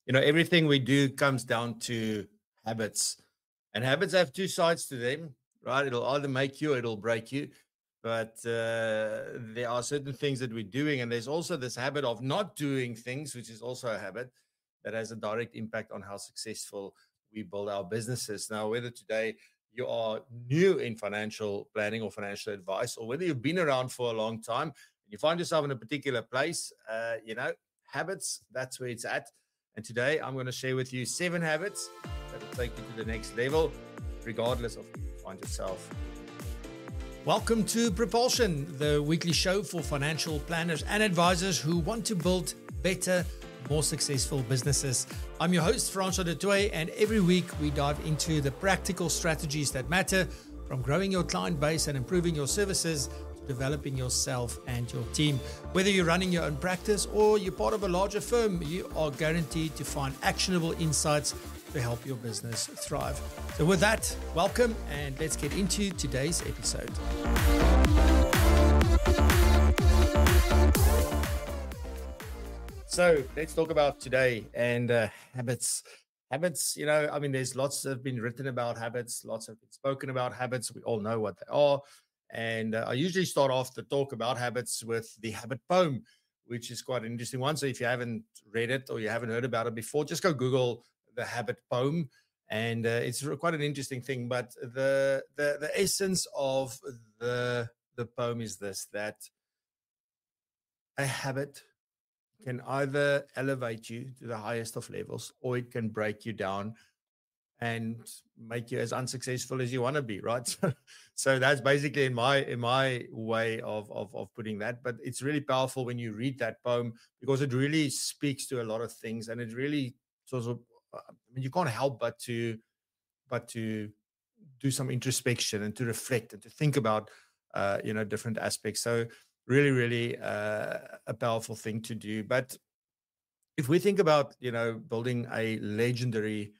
Everything we do comes down to habits, and habits have two sides to them, right? It'll either make you or it'll break you. But there are certain things that we're doing, and there's also this habit of not doing things, which is also a habit that has a direct impact on how successful we build our businesses. Now, whether today you are new in financial planning or financial advice, or whether you've been around for a long time and you find yourself in a particular place, habits, that's where it's at. And today I'm going to share with you 7 habits that will take you to the next level, regardless of where you find yourself. Welcome to Propulsion, the weekly show for financial planners and advisors who want to build better, more successful businesses. I'm your host, Francois du Toit, and every week we dive into the practical strategies that matter, from growing your client base and improving your services to developing yourself and your team. Whether you're running your own practice or you're part of a larger firm, you are guaranteed to find actionable insights to help your business thrive. So with that, welcome, and let's get into today's episode. So let's talk about today and habits. Habits, there's lots that have been written about habits, lots have been spoken about habits. We all know what they are. And I usually start off the talk about habits with the habit poem, which is quite an interesting one. So if you haven't read it or you haven't heard about it before, just go Google the habit poem. And it's quite an interesting thing. But the essence of the poem is this, that a habit can either elevate you to the highest of levels, or it can break you down and make you as unsuccessful as you want to be, right? So that's basically in my way of putting that. But it's really powerful when you read that poem, because it really speaks to a lot of things, and it really sort of, you can't help but to do some introspection and to reflect and to think about different aspects. So really a powerful thing to do. But if we think about building a legendary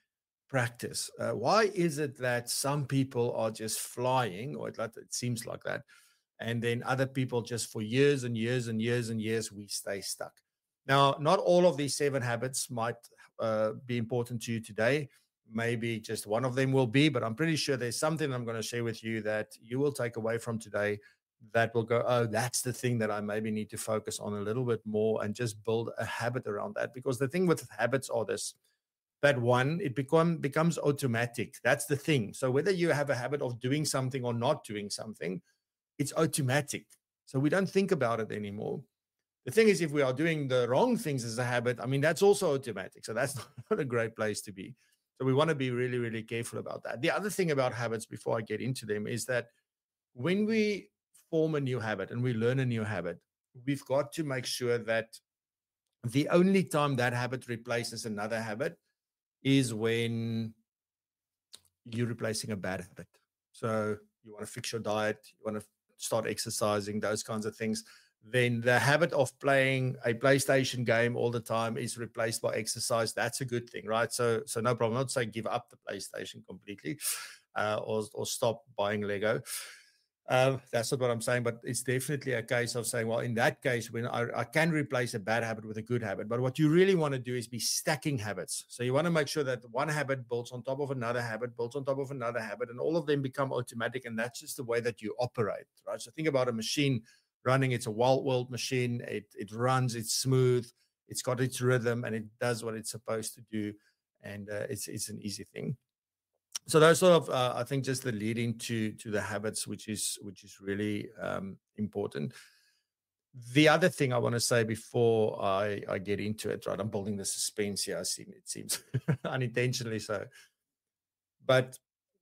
practice, why is it that some people are just flying, or it seems like that, and then other people just for years and years and years and years we stay stuck? Now, not all of these 7 habits might be important to you today. Maybe just one of them will be, but I'm pretty sure there's something I'm going to share with you that you will take away from today that will go, oh, that's the thing that I maybe need to focus on a little bit more, and just build a habit around that. Because the thing with habits are this, that one, it becomes automatic. That's the thing. So whether you have a habit of doing something or not doing something, it's automatic. So we don't think about it anymore. The thing is, if we are doing the wrong things as a habit, that's also automatic. So that's not a great place to be. So we want to be really, really careful about that. The other thing about habits, before I get into them, is that when we form a new habit and we learn a new habit, we've got to make sure that the only time that habit replaces another habit is when you're replacing a bad habit. So you want to fix your diet, you want to start exercising, those kinds of things. Then the habit of playing a PlayStation game all the time is replaced by exercise. That's a good thing, right? So no problem. I'm not saying give up the PlayStation completely or stop buying Lego. That's not what I'm saying, but it's definitely a case of saying, well, in that case, when I can replace a bad habit with a good habit. But what you really want to do is be stacking habits. So you want to make sure that one habit builds on top of another habit, builds on top of another habit, and all of them become automatic. And that's just the way that you operate, right? So think about a machine running. It's a well-oiled machine. It runs, it's smooth, it's got its rhythm, and it does what it's supposed to do. And it's an easy thing. So those sort of, I think, just the leading to the habits, which is really important. The other thing I want to say before I get into it, right? I'm building the suspense here. It seems unintentionally so. But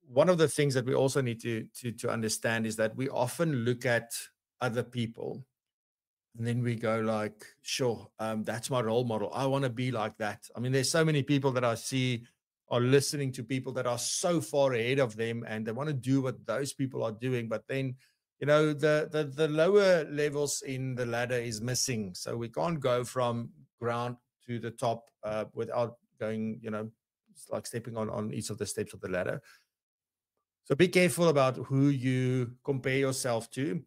one of the things that we also need to understand is that we often look at other people, and then we go like, sure, that's my role model. I want to be like that. There's so many people that I see are listening to people that are so far ahead of them, and they want to do what those people are doing. But then, the lower levels in the ladder is missing. So we can't go from ground to the top without going, it's like stepping on each of the steps of the ladder. So be careful about who you compare yourself to.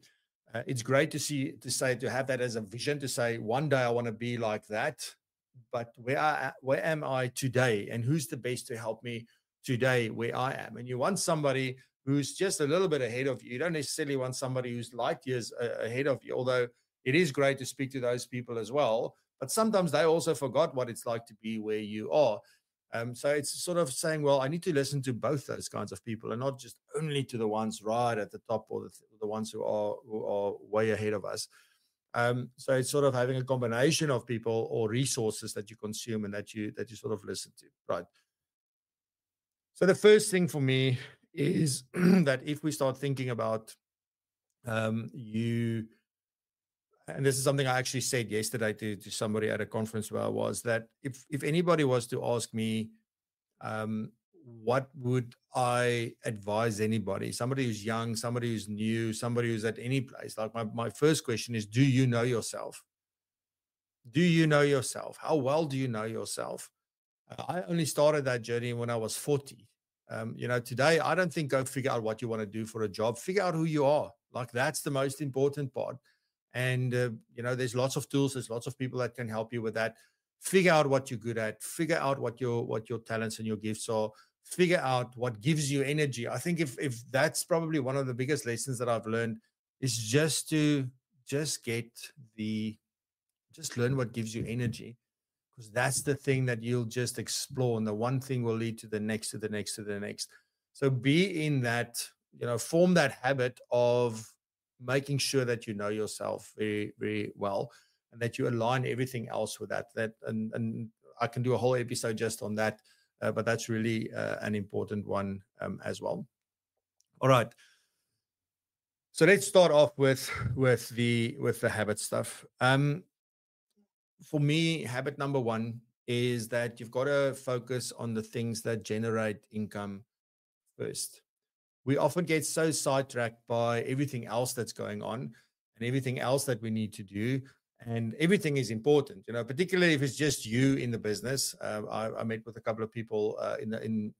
It's great to have that as a vision, to say one day I want to be like that. but where am I today, and who's the best to help me today where I am. And you want somebody who's just a little bit ahead of you. You don't necessarily want somebody who's light years ahead of you, although it is great to speak to those people as well. But sometimes they also forgot what it's like to be where you are. So it's sort of saying, well, I need to listen to both those kinds of people and not just only to the ones right at the top or the ones who are way ahead of us. So it's sort of having a combination of people or resources that you consume and that you sort of listen to, right? So the first thing for me is that if we start thinking about you, and this is something I actually said yesterday to somebody at a conference where I was, that if anybody was to ask me, what would I advise anybody, somebody who's young, somebody who's new, somebody who's at any place, like my first question is, do you know yourself? Do you know yourself? How well do you know yourself? I only started that journey when I was 40. Today, I don't think go figure out what you want to do for a job. Figure out who you are. Like, that's the most important part. And, there's lots of tools. There's lots of people that can help you with that. Figure out what you're good at. Figure out what your talents and your gifts are. Figure out what gives you energy. I think if that's probably one of the biggest lessons that I've learned is just learn what gives you energy, because that's the thing that you'll just explore, and the one thing will lead to the next, to the next, to the next. So be in that, form that habit of making sure that you know yourself very, very well, and that you align everything else with that. And I can do a whole episode just on that, but that's really an important one as well. All right. So let's start off with the habit stuff. For me, habit number one is that you've got to focus on the things that generate income first. We often get so sidetracked by everything else that's going on and everything else that we need to do. And everything is important, particularly if it's just you in the business. I met with a couple of people in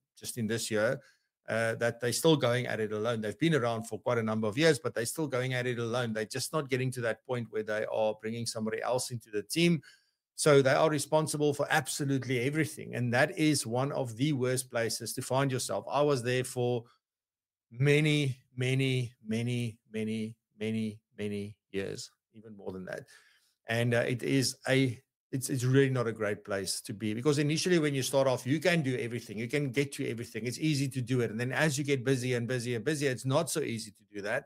this year that they're still going at it alone. They've been around for quite a number of years, but they're still going at it alone. They're just not getting to that point where they are bringing somebody else into the team. So they are responsible for absolutely everything. And that is one of the worst places to find yourself. I was there for many, many, many, many, many, many years, even more than that. And it's really not a great place to be, because initially when you start off, you can do everything. You can get to everything. It's easy to do it. And then as you get busier and busier and busier, it's not so easy to do that.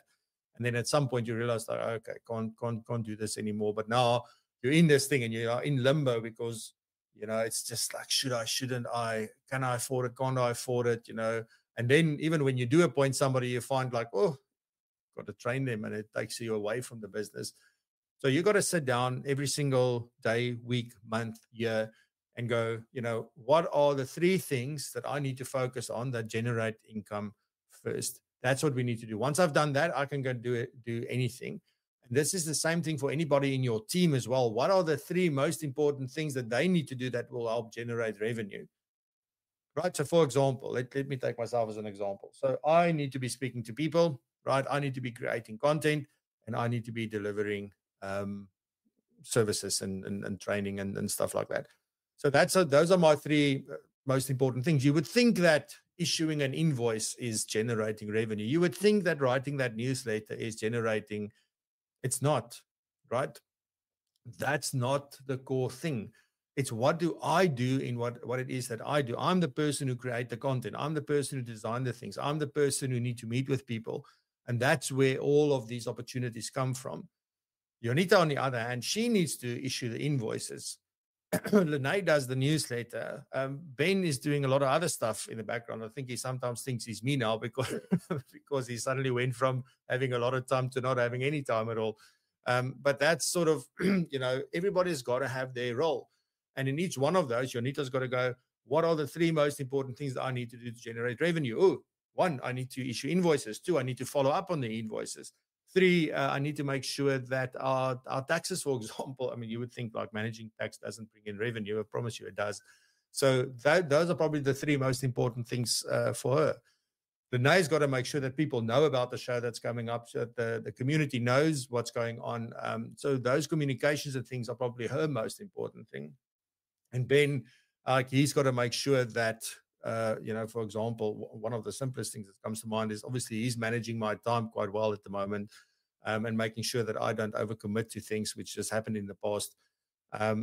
And then at some point you realize, like, okay, can't do this anymore. But now you're in this thing and you are in limbo, because, it's just like, should I, shouldn't I, can I afford it? Can't I afford it? And then even when you do appoint somebody, you find like, oh, got to train them, and it takes you away from the business. So you got to sit down every single day, week, month, year, and go, what are the 3 things that I need to focus on that generate income first? That's what we need to do. Once I've done that, I can go do anything. And this is the same thing for anybody in your team as well. What are the 3 most important things that they need to do that will help generate revenue? Right. So for example, let me take myself as an example. So I need to be speaking to people, right? I need to be creating content, and I need to be delivering services and training and stuff like that. So those are my 3 most important things. You would think that issuing an invoice is generating revenue. You would think that writing that newsletter is generating. It's not, right? That's not the core thing. It's what do I do in what it is that I do. I'm the person who create the content. I'm the person who design the things. I'm the person who need to meet with people. And that's where all of these opportunities come from. Jonita, on the other hand, she needs to issue the invoices. Lene does the newsletter. Ben is doing a lot of other stuff in the background. I think he sometimes thinks he's me now because he suddenly went from having a lot of time to not having any time at all. But that's sort of, everybody's got to have their role. And in each one of those, Jonita's got to go, what are the 3 most important things that I need to do to generate revenue? Oh, 1, I need to issue invoices. 2, I need to follow up on the invoices. 3, I need to make sure that our taxes, for example, I mean, you would think like managing tax doesn't bring in revenue. I promise you it does. So those are probably the 3 most important things for her. Renee's got to make sure that people know about the show that's coming up, so that the community knows what's going on. So those communications and things are probably her most important thing. And Ben, he's got to make sure that, for example, one of the simplest things that comes to mind is obviously he's managing my time quite well at the moment, and making sure that I don't overcommit to things which just happened in the past.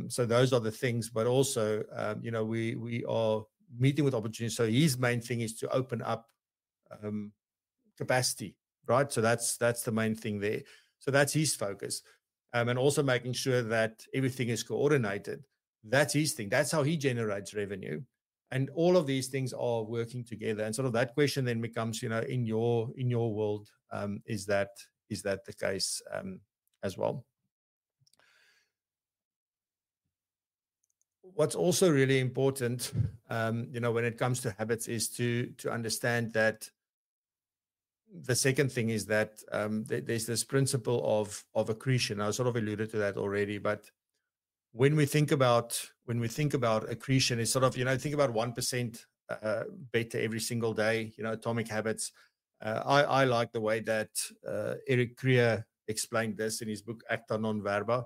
So those are the things, but also, we are meeting with opportunities. So his main thing is to open up capacity, right? So that's the main thing there. So that's his focus, and also making sure that everything is coordinated. That's his thing. That's how he generates revenue, and all of these things are working together. And sort of that question then becomes, in your world, is that the case as well? What's also really important, when it comes to habits, is to understand that the second thing is that there's this principle of accretion. I sort of alluded to that already, but when we think about accretion, it's sort of, think about 1% better every single day. Atomic Habits. I like the way that Eric Krier explained this in his book Acta Non Verba.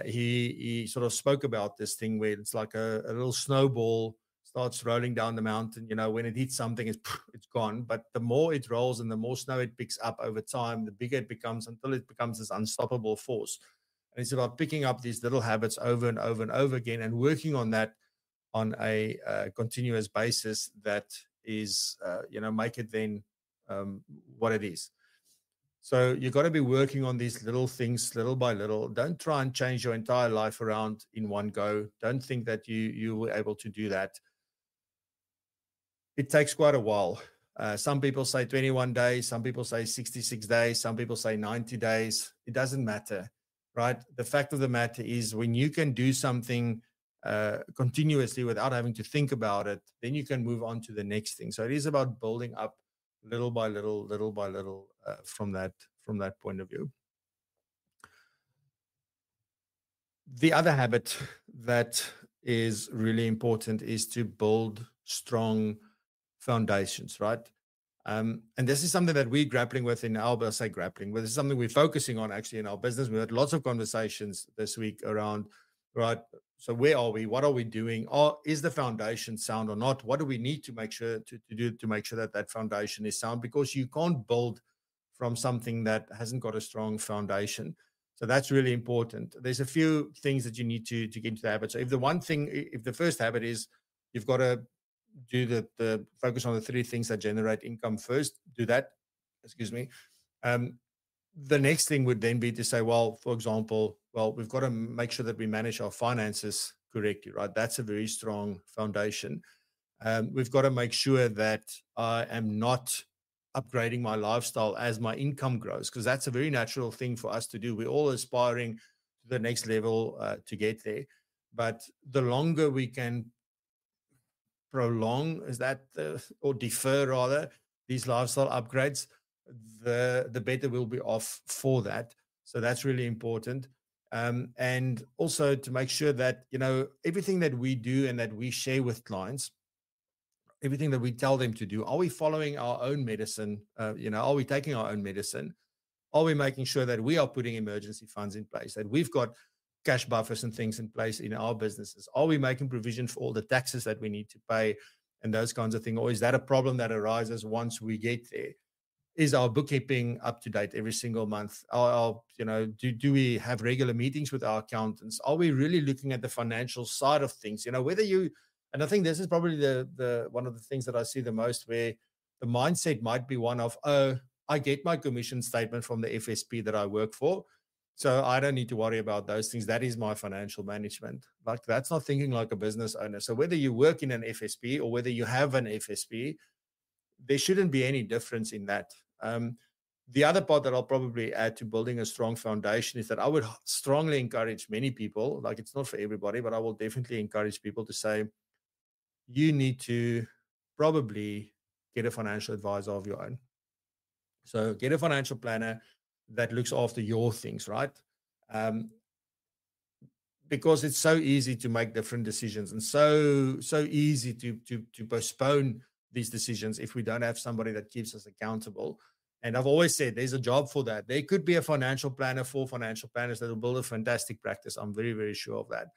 He sort of spoke about this thing where it's like a little snowball starts rolling down the mountain. When it hits something, it's gone. But the more it rolls and the more snow it picks up over time, the bigger it becomes, until it becomes this unstoppable force. And it's about picking up these little habits over and over and over again, and working on that on a continuous basis that is, make it then what it is. So you've got to be working on these little things little by little. Don't try and change your entire life around in one go. Don't think that you were able to do that. It takes quite a while. Some people say 21 days, some people say 66 days, some people say 90 days. It doesn't matter, right? The fact of the matter is, when you can do something continuously without having to think about it, then you can move on to the next thing. So it is about building up little by little from that point of view. The other habit that is really important is to build strong foundations, right? And this is something that we're grappling with in our, this is something we're focusing on actually in our business. We had lots of conversations this week around, right, so where are we? What are we doing? Is the foundation sound or not? What do we need to make sure to make sure that foundation is sound? Because you can't build from something that hasn't got a strong foundation. So that's really important. There's a few things that you need to get into the habit. So if the first habit is you've got to do the focus on the 3 things that generate income first, do that. Excuse me. The next thing would then be to say, well, for example, we've got to make sure that we manage our finances correctly, right? That's a very strong foundation. We've got to make sure that I am not upgrading my lifestyle as my income grows, because that's a very natural thing for us to do. We're all aspiring to the next level to get there. But the longer we can prolong, or defer rather, these lifestyle upgrades, the better we'll be off for that. So that's really important. And also to make sure that, everything that we do and that we share with clients, everything that we tell them to do, are we following our own medicine? Are we taking our own medicine? Are we making sure that we are putting emergency funds in place, that we've got cash buffers and things in place in our businesses? Are we making provision for all the taxes that we need to pay and those kinds of things? Or is that a problem that arises once we get there? Is our bookkeeping up to date every single month? Do we have regular meetings with our accountants? Are we really looking at the financial side of things? And I think this is probably the one of the things that I see the most, where the mindset might be one of, I get my commission statement from the FSP that I work for, so I don't need to worry about those things. That is my financial management. Like, that's not thinking like a business owner. So whether you work in an FSP or whether you have an FSP, there shouldn't be any difference in that. The other part that I'll probably add to building a strong foundation is that I would strongly encourage many people, like, it's not for everybody, but I will definitely encourage people to say, you need to probably get a financial advisor of your own. So get a financial planner that looks after your things, right? Because it's so easy to make different decisions, and so easy to postpone these decisions if we don't have somebody that keeps us accountable. And I've always said there's a job for that. There could be a financial planner for financial planners that will build a fantastic practice. I'm very, very sure of that.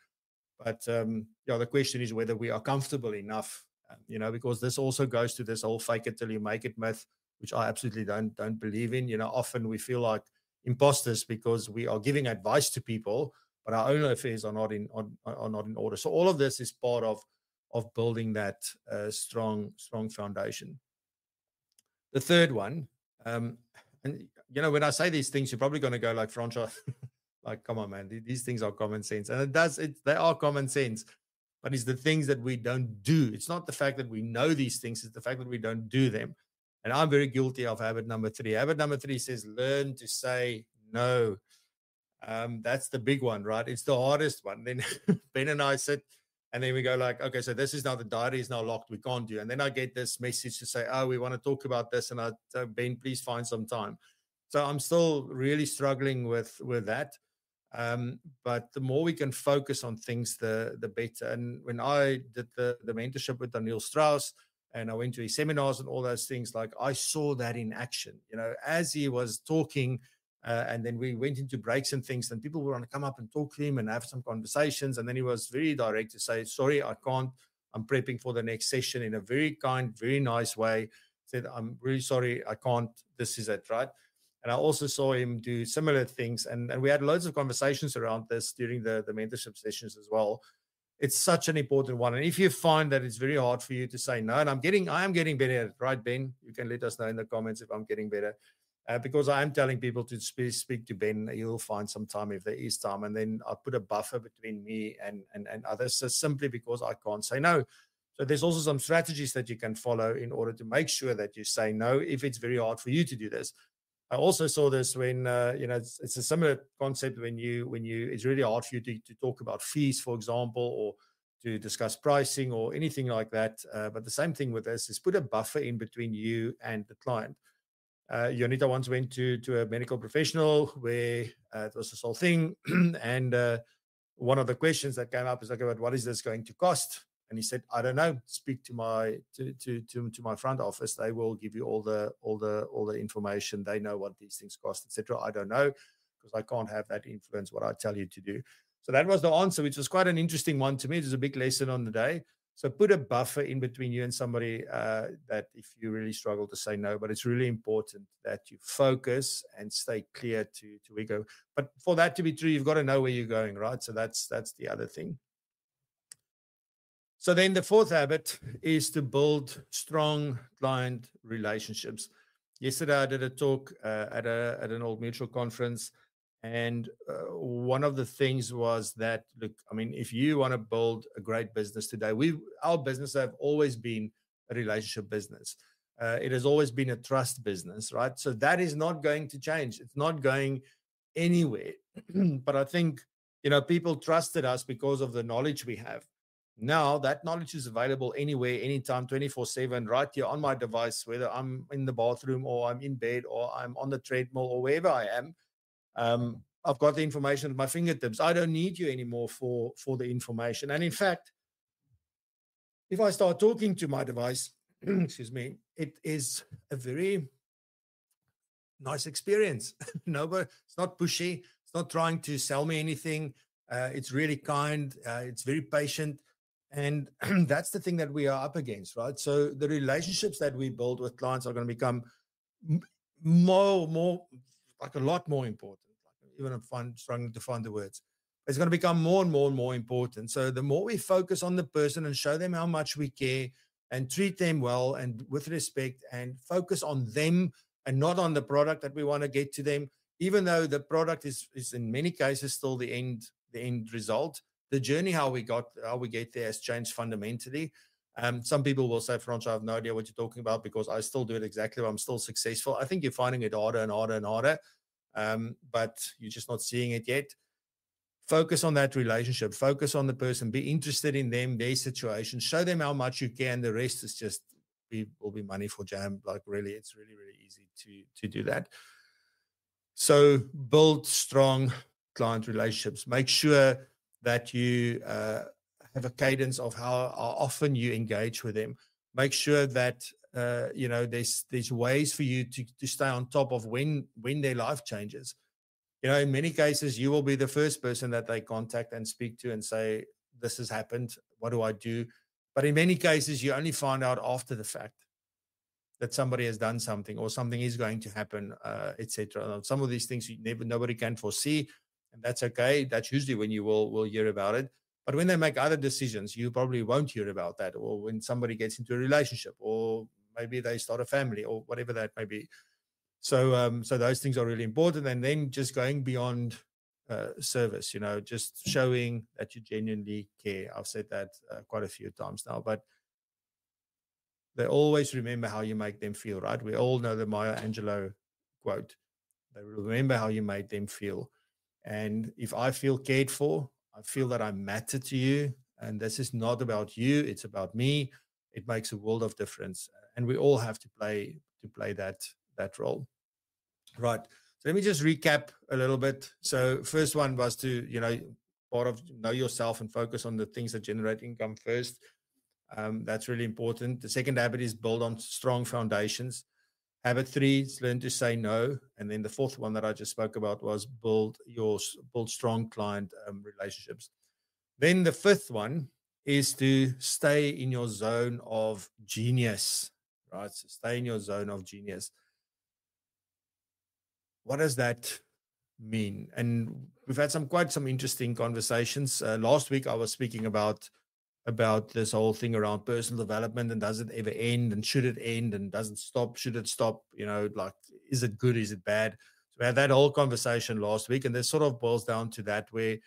But yeah, the question is whether we are comfortable enough, because this also goes to this whole fake it till you make it myth, which I absolutely don't believe in. Often we feel like imposters because we are giving advice to people, but our own affairs are not in order. So all of this is part of building that strong foundation. The third one, and when I say these things, you're probably going to go like, Francois, like, come on, man, these things are common sense. And they are common sense, but it's the things that we don't do. It's not the fact that we know these things, it's the fact that we don't do them. And I'm very guilty of habit number 3. Habit number 3 says, learn to say no. That's the big one, right? It's the hardest one. Then Ben and I sit, and then we go like, okay, so this is now, the diary is now locked. We can't do. And then I get this message to say, oh, we want to talk about this. And I say, Ben, please find some time. So I'm still really struggling with that. But the more we can focus on things, the better. And when I did the mentorship with Daniel Strauss, and I went to his seminars and all those things, like I saw that in action, as he was talking, and then we went into breaks and things, and people were going to come up and talk to him and have some conversations. And then he was very direct to say, sorry, I can't, I'm prepping for the next session, in a very kind, very nice way. Said, I'm really sorry, I can't, this is it, right? And I also saw him do similar things. And we had loads of conversations around this during the mentorship sessions as well. It's such an important one. And if you find that it's very hard for you to say no, and I am getting better at it, right, Ben? You can let us know in the comments if I'm getting better. Because I am telling people to speak to Ben. He'll find some time if there is time. And then I'll put a buffer between me and others, so simply because I can't say no. So there's also some strategies that you can follow in order to make sure that you say no if it's very hard for you to do this. I also saw this when, it's a similar concept when it's really hard for you to talk about fees, for example, or to discuss pricing or anything like that. But the same thing with this is put a buffer in between you and the client. Jonita once went to a medical professional where it was this whole thing. And one of the questions that came up is like, what is this going to cost? And he said, I don't know. Speak to my my front office. They will give you all the information. They know what these things cost, etc. I don't know, because I can't have that influence what I tell you to do. So that was the answer, which was quite an interesting one to me. It was a big lesson on the day. So put a buffer in between you and somebody that if you really struggle to say no, but it's really important that you focus and stay clear to where you go. But for that to be true, you've got to know where you're going, right? So that's the other thing. So then the fourth habit is to build strong client relationships. Yesterday, I did a talk at an Old Mutual conference. And one of the things was that, look, I mean, if you want to build a great business today, our business have always been a relationship business. It has always been a trust business, right? So that is not going to change. It's not going anywhere. But I think, people trusted us because of the knowledge we have. Now that knowledge is available anywhere, anytime, 24/7, right here on my device, whether I'm in the bathroom or I'm in bed or I'm on the treadmill or wherever I am. I've got the information at my fingertips. I don't need you anymore for the information. And in fact, if I start talking to my device, excuse me, it is a very nice experience. But it's not pushy. It's not trying to sell me anything. It's really kind. It's very patient. And that's the thing that we are up against, right? So the relationships that we build with clients are going to become more like a lot more important. Even I'm struggling to find the words. It's going to become more and more important. So the more we focus on the person and show them how much we care and treat them well and with respect and focus on them and not on the product that we want to get to them, even though the product is in many cases still the end result. The journey, how we get there has changed fundamentally. Some people will say, Francois, I have no idea what you're talking about because I still do it exactly. I'm still successful. I think you're finding it harder and harder and harder. But you're just not seeing it yet. Focus on that relationship. Focus on the person. Be interested in them, their situation. Show them how much you can. The rest is just will be money for jam. Like really, it's really, really easy to do that. So build strong client relationships. Make sure that you have a cadence of how often you engage with them. Make sure that there's ways for you to stay on top of when their life changes. In many cases, you will be the first person that they contact and speak to and say, this has happened. What do I do? But in many cases, you only find out after the fact that somebody has done something or something is going to happen, etc. Some of these things nobody can foresee, and that's okay. That's usually when you will hear about it. But when they make other decisions, you probably won't hear about that. Or when somebody gets into a relationship, or maybe they start a family, or whatever that may be. So those things are really important. And then just going beyond service, just showing that you genuinely care. I've said that quite a few times now, but they always remember how you make them feel, right? We all know the Maya Angelou quote. They remember how you made them feel. And if I feel cared for, I feel that I matter to you. And this is not about you, it's about me. It makes a world of difference. And we all have to play that role. Right. So let me just recap a little bit. So first one was to, part of know yourself and focus on the things that generate income first. That's really important. The second habit is build on strong foundations. Habit 3 is learn to say no. And then the fourth one that I just spoke about was build strong client relationships. Then the fifth one is to stay in your zone of genius, right? So stay in your zone of genius. What does that mean? And we've had quite some interesting conversations. Last week, I was speaking about this whole thing around personal development, and does it ever end, and should it end, and does it stop, should it stop, like, is it good, is it bad? So we had that whole conversation last week, and this sort of boils down to that, where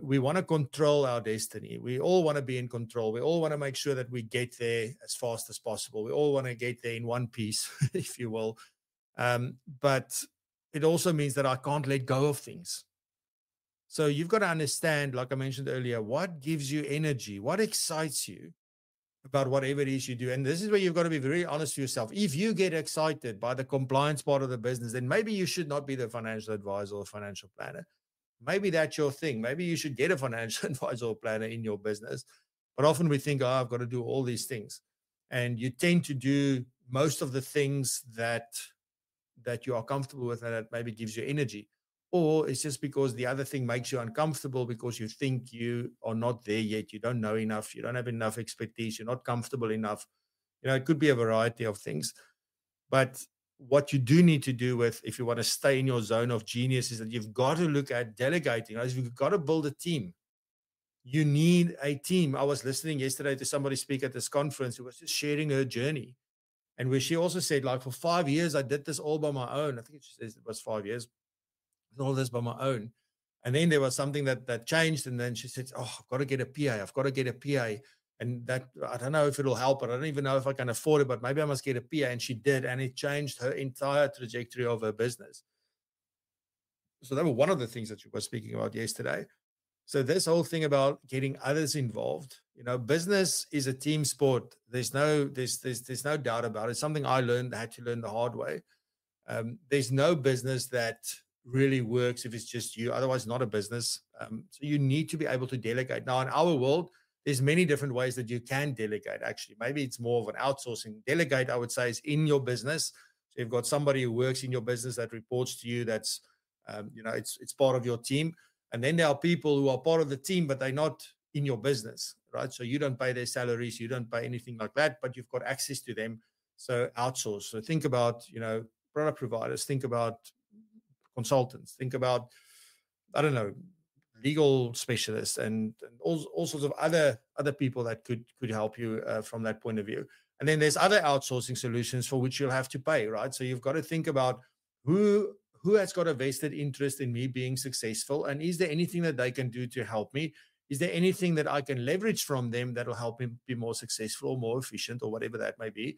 we want to control our destiny. We all want to be in control. We all want to make sure that we get there as fast as possible. We all want to get there in one piece, if you will. But it also means that I can't let go of things. So you've got to understand, like I mentioned earlier, what gives you energy, what excites you about whatever it is you do. And this is where you've got to be very honest with yourself. If you get excited by the compliance part of the business, then maybe you should not be the financial advisor or financial planner. Maybe that's your thing. Maybe you should get a financial advisor or planner in your business. But often we think, I've got to do all these things. And you tend to do most of the things that you are comfortable with, and that maybe gives you energy. Or it's just because the other thing makes you uncomfortable because you think you are not there yet. You don't know enough. You don't have enough expertise. You're not comfortable enough. It could be a variety of things. But what you do need to do if you want to stay in your zone of genius, is that you've got to look at delegating. You've got to build a team. You need a team. I was listening yesterday to somebody speak at this conference who was just sharing her journey. And where she also said, like, for 5 years, I did this all by my own. I think she says it was 5 years. All this by my own. And then there was something that changed. And then she said, I've got to get a PA. I've got to get a PA. And that, I don't know if it'll help, but I don't even know if I can afford it, but maybe I must get a PA. And she did. And it changed her entire trajectory of her business. So that was one of the things that she was speaking about yesterday. So this whole thing about getting others involved, business is a team sport. There's no doubt about it. It's something I had to learn the hard way. There's no business that really works if it's just you. Otherwise, not a business. So you need to be able to delegate. Now, in our world, there's many different ways that you can delegate. Actually, maybe it's more of an outsourcing. Delegate, I would say, is in your business. So you've got somebody who works in your business that reports to you. That's, it's part of your team. And then there are people who are part of the team, but they're not in your business, right? So you don't pay their salaries, you don't pay anything like that, but you've got access to them. So outsource. So think about, product providers. Think about consultants, think about, I don't know, legal specialists and all sorts of other people that could help you from that point of view. And then there's other outsourcing solutions for which you'll have to pay, right? So you've got to think about who has got a vested interest in me being successful, and is there anything that they can do to help me? Is there anything that I can leverage from them that will help me be more successful or more efficient or whatever that may be?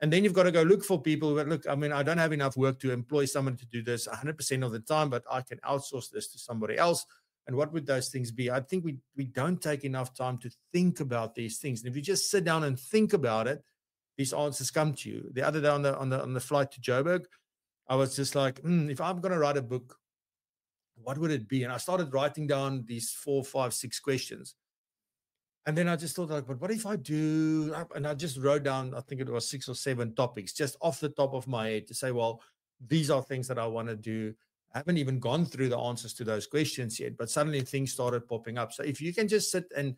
And then you've got to go look for people who, look, I don't have enough work to employ someone to do this 100% of the time, but I can outsource this to somebody else. And what would those things be? I think we don't take enough time to think about these things. And if you just sit down and think about it, these answers come to you. The other day on the flight to Joburg, I was just like, if I'm going to write a book, what would it be? And I started writing down these 4, 5, 6 questions. And then I just thought, like, but what if I do? And I just wrote down, I think it was 6 or 7 topics just off the top of my head to say, well, these are things that I want to do. haven't even gone through the answers to those questions yet, but suddenly things started popping up. So if you can just sit and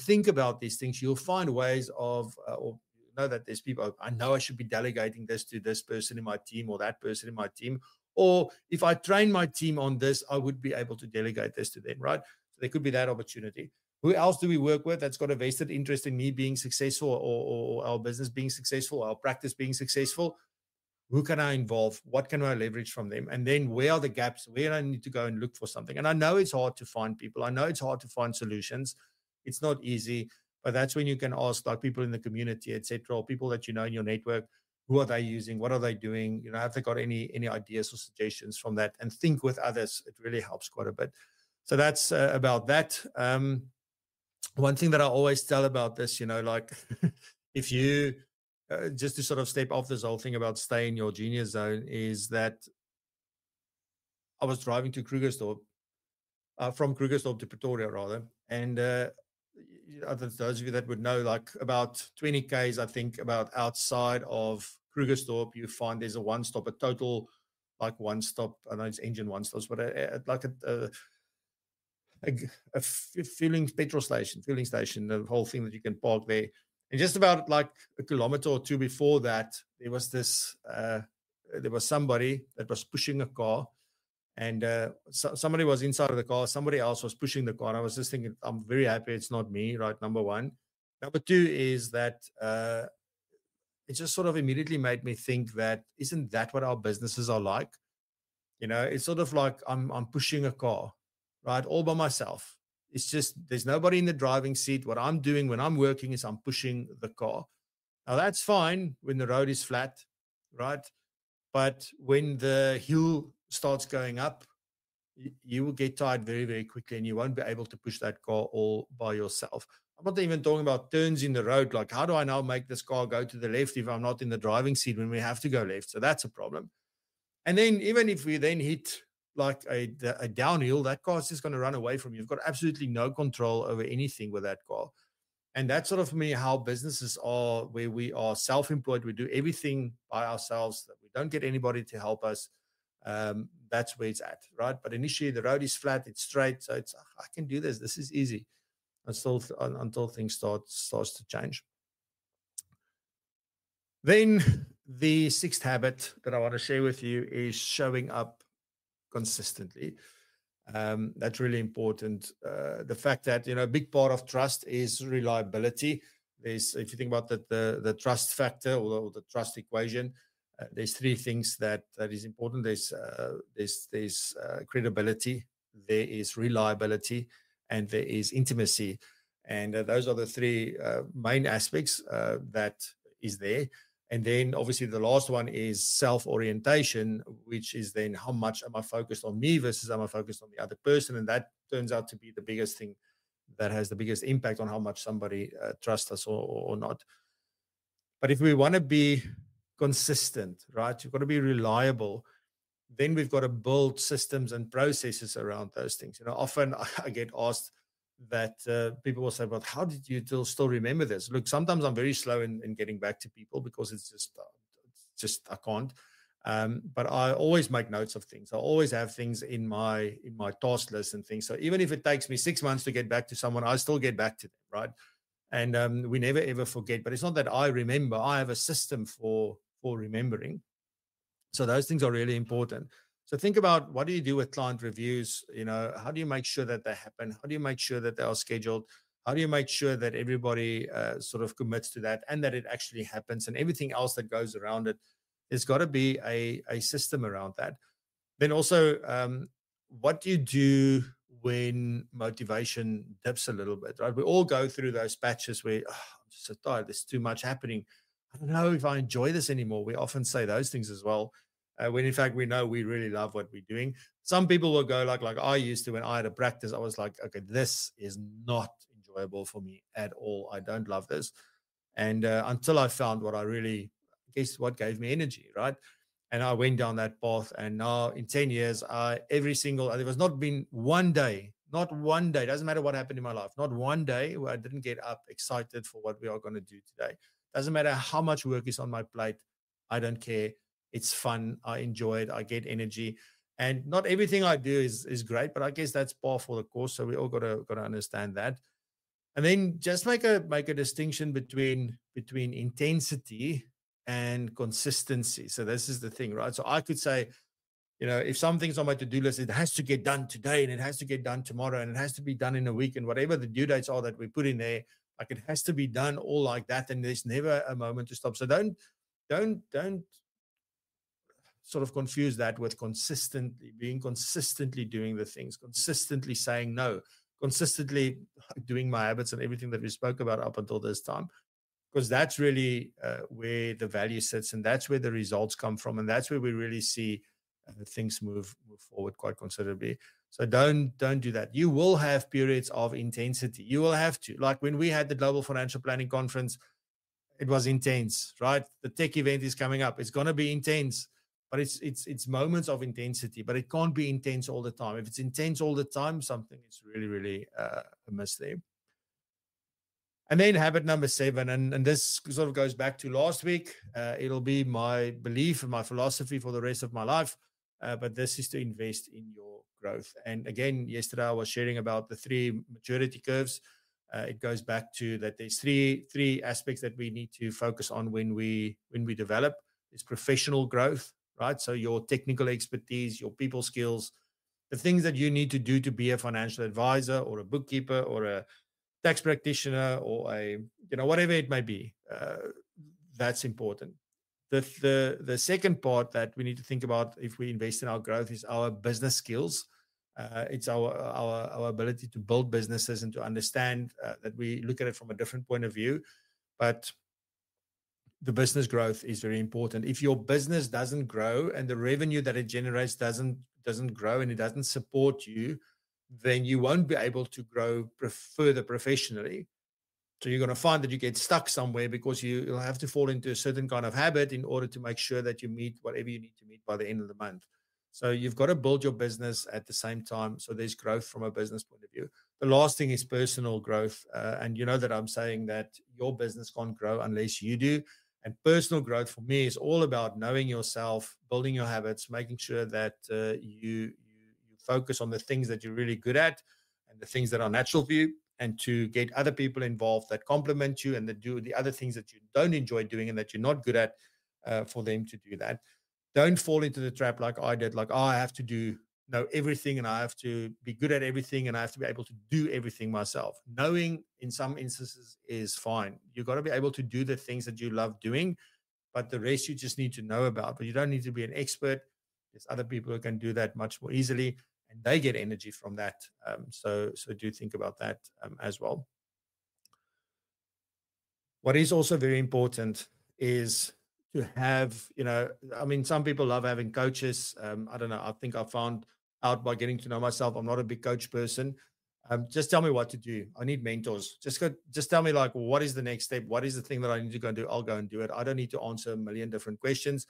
think about these things, you'll find ways of, or you know that there's people, I know I should be delegating this to this person in my team or that person in my team. Or if I train my team on this, I would be able to delegate this to them, right? So there could be that opportunity. Who else do we work with that's got a vested interest in me being successful, or our business being successful, our practice being successful? Who can I involve? What can I leverage from them? And then where are the gaps? Where do I need to go and look for something? And I know it's hard to find people. I know it's hard to find solutions. It's not easy, but that's when you can ask like people in the community, etc., or people that you know in your network. Who are they using? What are they doing? You know, have they got any ideas or suggestions from that? And think with others. It really helps quite a bit. So that's about that. One thing that I always tell about this, you know, like if you just to sort of step off this whole thing about stay in your genius zone, is that I was driving to Krugersdorp, from Krugersdorp to Pretoria rather, and those of you that would know, like about 20 k's, I think, about outside of Krugersdorp, you find there's a one-stop, a total like one-stop. I know it's engine one-stops, but like a filling station, the whole thing that you can park there. And just about like a kilometer or two before that, there was this, there was somebody that was pushing a car, and somebody was inside of the car. Somebody else was pushing the car. And I was just thinking, I'm very happy it's not me, right? Number one. Number two is that it just sort of immediately made me think that, isn't that what our businesses are like? You know, it's sort of like I'm pushing a car, right? All by myself. It's just, there's nobody in the driving seat. What I'm doing when I'm working is I'm pushing the car. Now that's fine when the road is flat, right? But when the hill starts going up, you will get tired very, very quickly, and you won't be able to push that car all by yourself. I'm not even talking about turns in the road. Like, how do I now make this car go to the left if I'm not in the driving seat when we have to go left? So that's a problem. And then even if we then hit like a downhill, that car is just going to run away from you. You've got absolutely no control over anything with that car. And that's sort of, for me, how businesses are, where we are self-employed. We do everything by ourselves. That we don't get anybody to help us. That's where it's at, right? But initially, the road is flat, it's straight, so it's, I can do this. This is easy. Until things starts to change. Then the sixth habit that I want to share with you is showing up consistently. That's really important. The fact that, you know, a big part of trust is reliability. There's, if you think about the trust factor, or the trust equation, there's three things that is important. There's credibility, there is reliability, and there is intimacy. And those are the three main aspects that is there. And then obviously the last one is self-orientation, which is then how much am I focused on me versus am I focused on the other person? And that turns out to be the biggest thing that has the biggest impact on how much somebody trusts us or not. But if we want to be consistent, right, you've got to be reliable, then we've got to build systems and processes around those things. You know, often I get asked that people will say, but how did you still remember this? Look, sometimes I'm very slow in getting back to people because it's just I can't. But I always make notes of things. I always have things in my task list and things. So even if it takes me 6 months to get back to someone, I still get back to them, right? And we never ever forget. But it's not that I remember. I have a system for remembering. So those things are really important. So think about, what do you do with client reviews? You know, how do you make sure that they happen? How do you make sure that they are scheduled? How do you make sure that everybody sort of commits to that and that it actually happens, and everything else that goes around it? There's got to be a system around that. Then also, what do you do when motivation dips a little bit, right? We all go through those patches where, I'm just so tired, there's too much happening. I don't know if I enjoy this anymore. We often say those things as well. When in fact we know we really love what we're doing. Some people will go like I used to when I had a practice. I was like, okay, this is not enjoyable for me at all. I don't love this. And until I found what I really, guess what gave me energy, right? And I went down that path. And now in 10 years, there was not been one day, doesn't matter what happened in my life, not one day where I didn't get up excited for what we are going to do today. Doesn't matter how much work is on my plate. I don't care. It's fun. I enjoy it. I get energy. And not everything I do is great, but I guess that's par for the course. So we all got to understand that. And then just make a distinction between intensity and consistency. So this is the thing, right? So I could say, if something's on my to-do list, it has to get done today and it has to get done tomorrow and it has to be done in a week, and whatever the due dates are that we put in there, like it has to be done all like that. And there's never a moment to stop. So don't sort of confuse that with consistently doing the things, consistently saying no, consistently doing my habits and everything that we spoke about up until this time, because that's really where the value sits, and that's where the results come from, and that's where we really see things move forward quite considerably. So don't do that. You will have periods of intensity. You will have to, like when we had the Global Financial Planning Conference, it was intense, right? The tech event is coming up. It's going to be intense, but it's moments of intensity, but it can't be intense all the time. If it's intense all the time, something is really, really amiss there. And then habit number 7, and this sort of goes back to last week. It'll be my belief and my philosophy for the rest of my life, but this is to invest in your growth. And again, yesterday I was sharing about the 3 maturity curves. It goes back to that there's three aspects that we need to focus on when we develop. There's professional growth, right? So your technical expertise, your people skills, the things that you need to do to be a financial advisor or a bookkeeper or a tax practitioner or a, whatever it may be. That's important. The second part that we need to think about if we invest in our growth is our business skills. It's our ability to build businesses and to understand that we look at it from a different point of view. But the business growth is very important. If your business doesn't grow and the revenue that it generates doesn't grow and it doesn't support you, then you won't be able to grow further professionally. So you're going to find that you get stuck somewhere because you'll have to fall into a certain kind of habit in order to make sure that you meet whatever you need to meet by the end of the month. So you've got to build your business at the same time. So there's growth from a business point of view. The last thing is personal growth. And you know that I'm saying that your business can't grow unless you do. And personal growth for me is all about knowing yourself, building your habits, making sure that you focus on the things that you're really good at and the things that are natural for you, and to get other people involved that complement you and that do the other things that you don't enjoy doing and that you're not good at, for them to do that. Don't fall into the trap like I did, like, I have to know everything and I have to be good at everything and I have to be able to do everything myself. Knowing in some instances is fine. You've got to be able to do the things that you love doing, but the rest you just need to know about. But you don't need to be an expert. There's other people who can do that much more easily, and they get energy from that. So do think about that as well. What is also very important is to have, some people love having coaches. I don't know. I think I found out by getting to know myself, I'm not a big coach person. Just tell me what to do. I need mentors. Just tell me, like, what is the next step? What is the thing that I need to go and do? I'll go and do it. I don't need to answer a million different questions.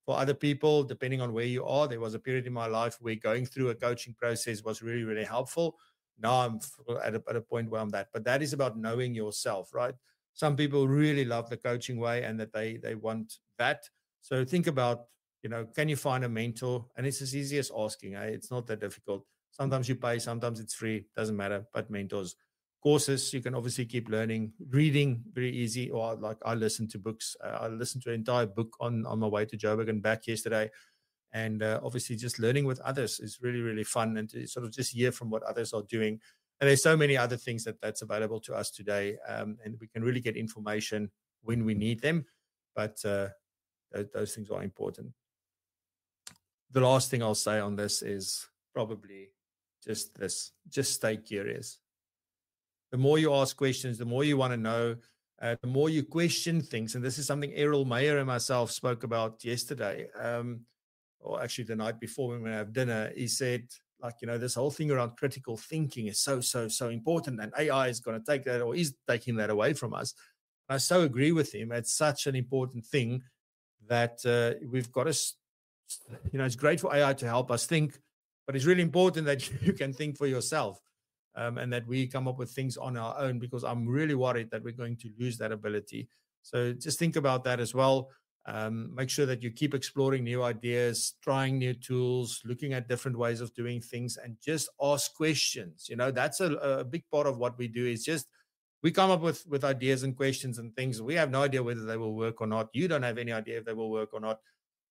For other people, depending on where you are, there was a period in my life where going through a coaching process was really, really helpful. Now I'm at a point where I'm that. But that is about knowing yourself, right? Some people really love the coaching way and that they want that. So think about, can you find a mentor? And it's as easy as asking. It's not that difficult. Sometimes you pay, sometimes it's free. Doesn't matter. But mentors. Courses, you can obviously keep learning. Reading, very easy. Or like I listen to books. I listened to an entire book on my way to Joburg and back yesterday. And obviously just learning with others is really, really fun. And to sort of just hear from what others are doing. And there's so many other things that's available to us today. And we can really get information when we need them. But those things are important. The last thing I'll say on this is probably just this. Just stay curious. The more you ask questions, the more you want to know, the more you question things. And this is something Errol Meyer and myself spoke about yesterday, or actually the night before when we have dinner. He said, like, this whole thing around critical thinking is so important, and AI is going to take that, or is taking that away from us. And I so agree with him. It's such an important thing that we've got to, it's great for AI to help us think, but it's really important that you can think for yourself. And that we come up with things on our own, because I'm really worried that we're going to lose that ability. So just think about that as well. Make sure that you keep exploring new ideas, trying new tools, looking at different ways of doing things, and just ask questions. That's a big part of what we do, is just we come up with ideas and questions and things. We have no idea whether they will work or not. You don't have any idea if they will work or not.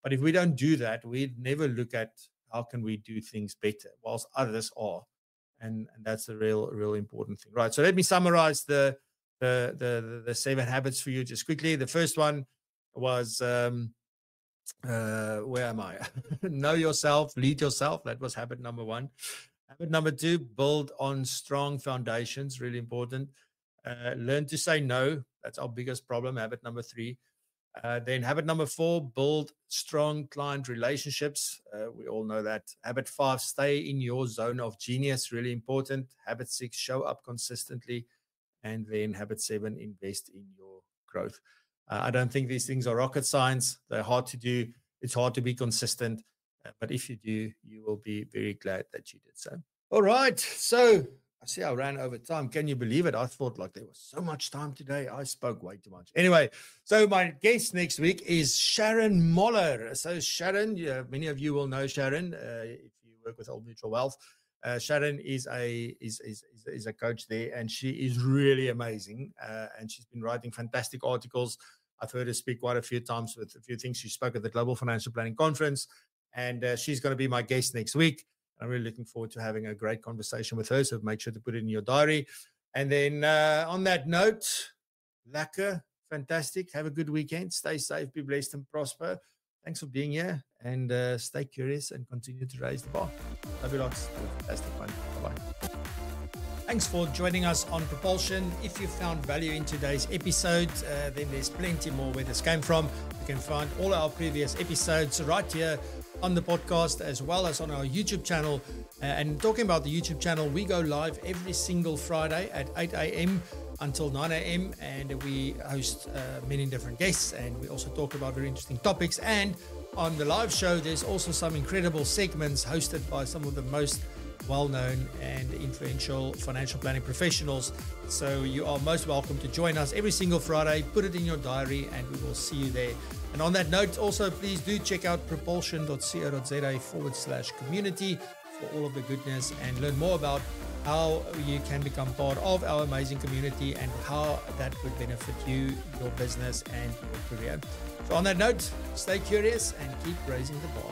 But if we don't do that, we never look at how can we do things better whilst others are. And that's a real important thing. Right. So let me summarize the 7 habits for you just quickly. The first one was, where am I? Know yourself, lead yourself. That was habit number 1. Habit number 2, build on strong foundations. Really important. Learn to say no. That's our biggest problem. Habit number 3. Then habit number 4, build strong client relationships. We all know that. Habit 5, stay in your zone of genius. Really important. Habit 6, show up consistently. And then habit 7, invest in your growth. I don't think these things are rocket science. They're hard to do. It's hard to be consistent. But if you do, you will be very glad that you did so. All right. So I see I ran over time. Can you believe it? I thought like there was so much time today. I spoke way too much. Anyway, so my guest next week is Sharon Moller. So Sharon, many of you will know Sharon if you work with Old Mutual Wealth. Sharon is a coach there, and she is really amazing. And she's been writing fantastic articles. I've heard her speak quite a few times with a few things. She spoke at the Global Financial Planning Conference, and she's going to be my guest next week. I'm really looking forward to having a great conversation with her. So make sure to put it in your diary. And then on that note, lekker, fantastic. Have a good weekend. Stay safe, be blessed, and prosper. Thanks for being here, and stay curious and continue to raise the bar. Love you lots. Fantastic fun. Bye-bye. Thanks for joining us on Propulsion. If you found value in today's episode, then there's plenty more where this came from. You can find all our previous episodes right here on the podcast, as well as on our YouTube channel. And talking about the YouTube channel, we go live every single Friday at 8 a.m. until 9 a.m. and we host many different guests, and we also talk about very interesting topics. And on the live show, there's also some incredible segments hosted by some of the most well-known and influential financial planning professionals. So you are most welcome to join us every single Friday. Put it in your diary and we will see you there. And on that note, also please do check out propulsion.co.za/community for all of the goodness, and learn more about how you can become part of our amazing community and how that would benefit you, your business, and your career. So on that note, stay curious and keep raising the bar.